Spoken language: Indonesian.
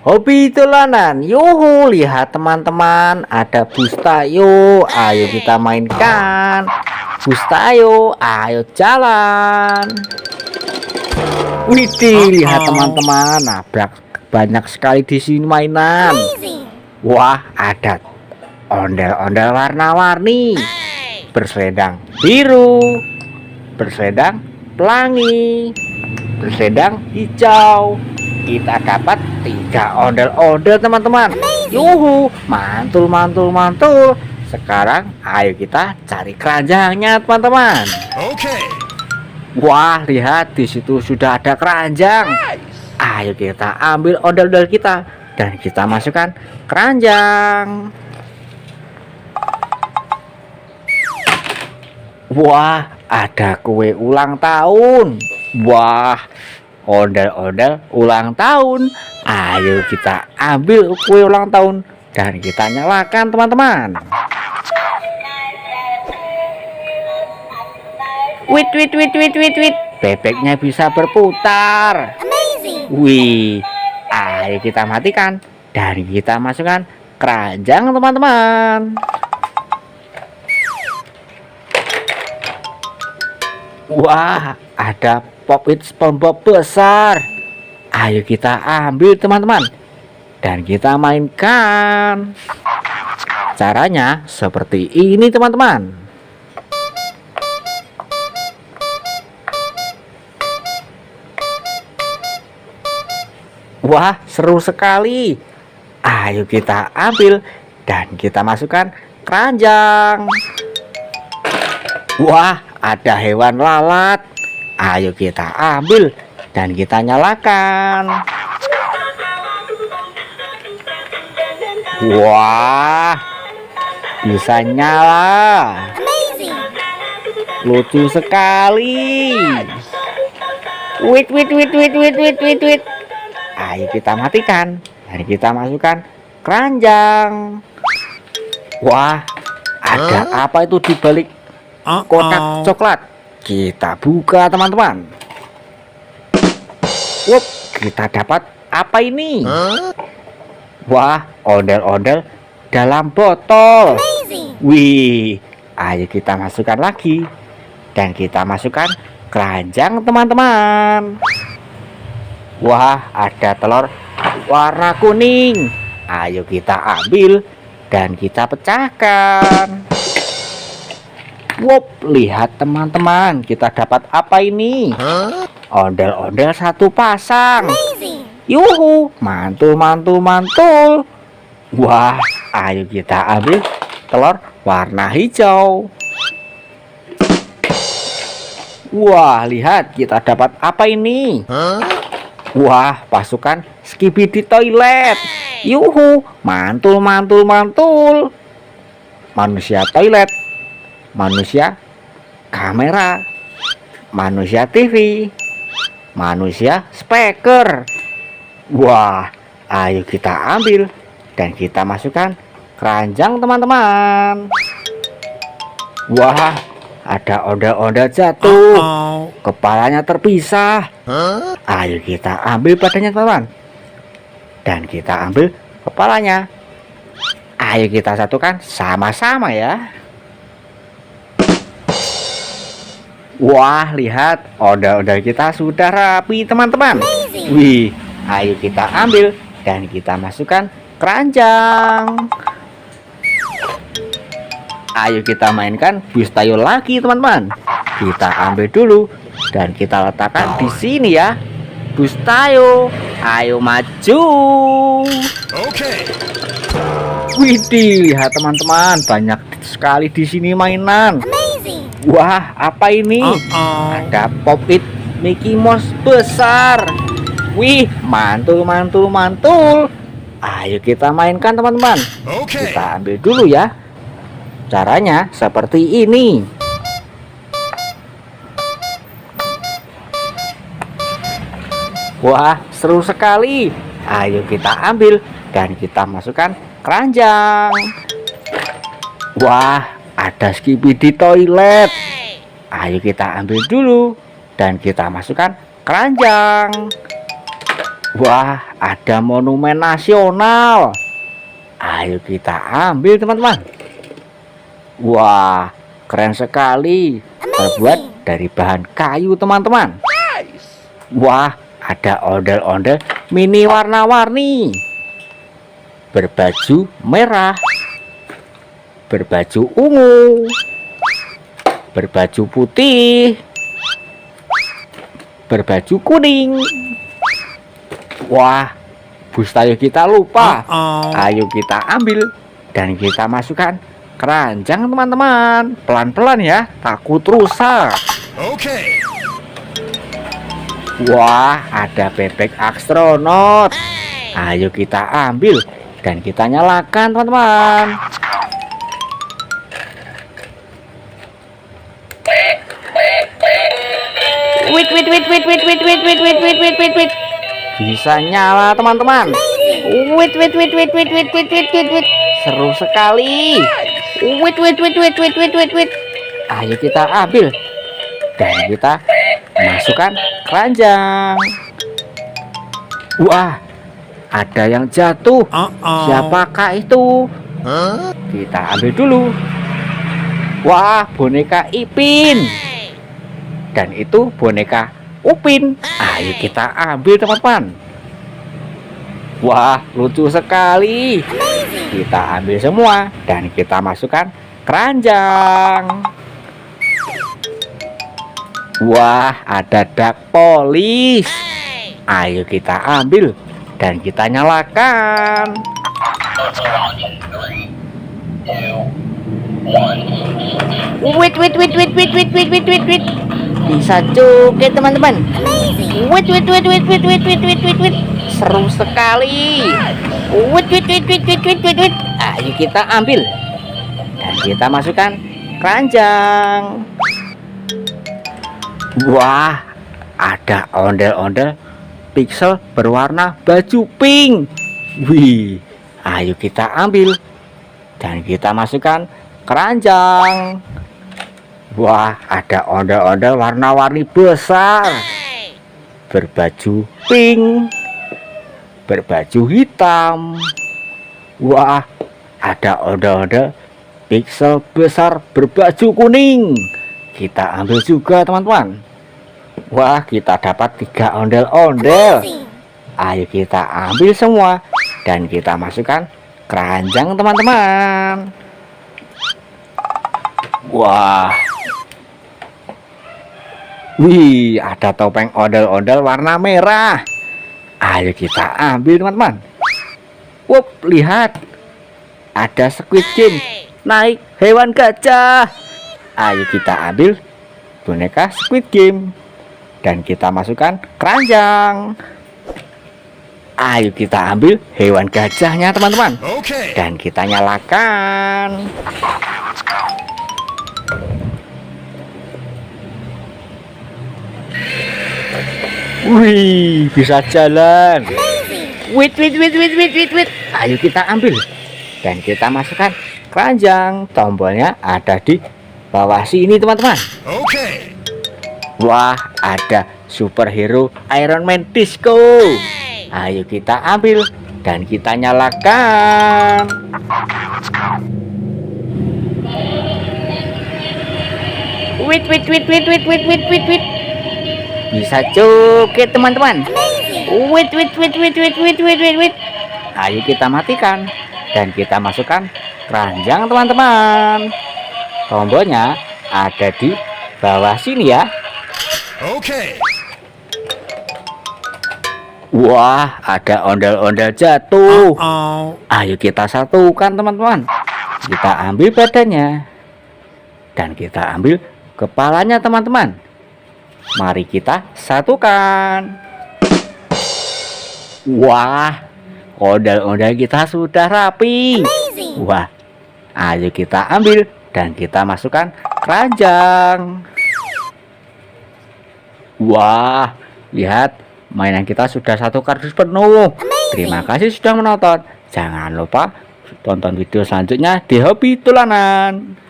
Hobi dolanan, yuhu, lihat teman-teman, ada bus tayo, ayo kita mainkan. Bus tayo, ayo jalan. Widih, lihat teman-teman, nabrak banyak sekali di sini mainan. Wah, ada ondel-ondel warna-warni, berselendang biru, berselendang pelangi, berselendang hijau. Kita dapat 3 ondel-ondel teman-teman. Yuhu, mantul mantul mantul. Sekarang ayo kita cari keranjangnya teman-teman. Oke. Wah, lihat di situ sudah ada keranjang. Ayo kita ambil ondel-ondel kita dan kita masukkan keranjang. Wah, ada kue ulang tahun. Wah, ondel-ondel ulang tahun. Ayo kita ambil kue ulang tahun dan kita nyalakan teman-teman. Wit wit wit wit wit wit. Bebeknya bisa berputar. Wih, ayo kita matikan dan kita masukkan keranjang teman-teman. Wah, ada Pop-it SpongeBob besar. Ayo kita ambil teman-teman dan kita mainkan. Caranya seperti ini teman-teman. Wah, seru sekali. Ayo kita ambil dan kita masukkan keranjang. Wah, ada hewan lalat. Ayo kita ambil dan kita nyalakan. Wah, bisa nyala. Lucu sekali. Wit wit wit wit wit wit wit wit. Ayo kita matikan dan kita masukkan keranjang. Wah, ada apa itu di balik kotak coklat? Kita buka teman-teman. Wup, kita dapat apa ini? Wah, ondel-ondel dalam botol. Wih, ayo kita masukkan lagi dan kita masukkan keranjang teman-teman. Wah, ada telur warna kuning. Ayo kita ambil dan kita pecahkan. Wup, lihat teman-teman, kita dapat apa ini? Ondel-ondel satu pasang. Yuhu, mantul mantul mantul. Wah, ayo kita ambil telur warna hijau. Wah, lihat kita dapat apa ini? Wah, pasukan Skibidi toilet. Yuhu, mantul mantul mantul. Manusia toilet, manusia kamera, manusia TV, manusia speaker. Wah, ayo kita ambil dan kita masukkan keranjang teman-teman. Wah, ada ondel-ondel jatuh. Kepalanya terpisah. Ayo kita ambil badannya teman-teman dan kita ambil kepalanya. Ayo kita satukan sama-sama ya. Wah, lihat ondel-ondel kita sudah rapi teman-teman. Wih, ayo kita ambil dan kita masukkan keranjang. Ayo kita mainkan bus tayo lagi teman-teman. Kita ambil dulu dan kita letakkan di sini ya. Bus tayo, ayo maju. Oke. Widih, lihat teman-teman, banyak sekali di sini mainan. Wah, apa ini? Ada Pop-it Mickey Mouse besar. Wih, mantul mantul mantul. Ayo kita mainkan teman-teman. Kita ambil dulu ya. Caranya seperti ini. Wah, seru sekali. Ayo kita ambil dan kita masukkan keranjang. Wah, ada Skibidi toilet. Ayo kita ambil dulu dan kita masukkan keranjang. Wah, ada monumen nasional. Ayo kita ambil teman-teman. Wah, keren sekali. Terbuat dari bahan kayu teman-teman. Wah, ada ondel-ondel mini warna-warni. Berbaju merah, berbaju ungu, berbaju putih, berbaju kuning. Wah, bus tayo kita lupa. Ayo kita ambil dan kita masukkan keranjang teman-teman. Pelan-pelan ya, takut rusak. Okay. Wah, ada bebek astronot. Ayo kita ambil dan kita nyalakan teman-teman. Wait. Bisa nyala teman-teman. Wait. Seru sekali. Wait. Ayo kita ambil dan kita masukkan keranjang. Wah, ada yang jatuh. Siapakah itu? Kita ambil dulu. Wah, boneka Ipin. Dan itu boneka Upin. Ayo kita ambil teman-teman. Wah, lucu sekali. Kita ambil semua dan kita masukkan keranjang. Wah, ada dak polis. Ayo kita ambil dan kita nyalakan. Wait. Bisa juga teman-teman. Wait. Seru sekali. Wait. Ayo kita ambil dan kita masukkan keranjang. Wah, ada ondel-ondel pixel berwarna baju pink. Wih, ayo kita ambil dan kita masukkan keranjang. Wah, ada ondel-ondel warna-warni besar. Berbaju pink, berbaju hitam. Wah, ada ondel-ondel pixel besar berbaju kuning. Kita ambil juga teman-teman. Wah, kita dapat 3 ondel-ondel. Ayo kita ambil semua dan kita masukkan keranjang teman-teman. Wah. Wih, ada topeng ondel-ondel warna merah. Ayo kita ambil teman-teman. Wup, lihat. Ada Squid Game naik hewan gajah. Ayo kita ambil boneka Squid Game dan kita masukkan keranjang. Ayo kita ambil hewan gajahnya teman-teman. Dan kita nyalakan. Wih, bisa jalan. Wait. Ayo kita ambil dan kita masukkan keranjang. Tombolnya ada di bawah sini teman-teman. Wah, ada superhero Iron Man Disco. Ayo kita ambil dan kita nyalakan. Wait. Bisa joget teman-teman. Wait. Ayo kita matikan dan kita masukkan keranjang teman-teman. Tombolnya ada di bawah sini ya. Wah, ada ondel-ondel jatuh. Ayo kita satukan teman-teman. Kita ambil badannya dan kita ambil kepalanya teman-teman. Mari kita satukan. Wah, ondel-ondel kita sudah rapi. Wah, ayo kita ambil dan kita masukkan keranjang. Wah, lihat, mainan kita sudah 1 kardus penuh. Terima kasih sudah menonton. Jangan lupa tonton video selanjutnya di Hobi Tulanan.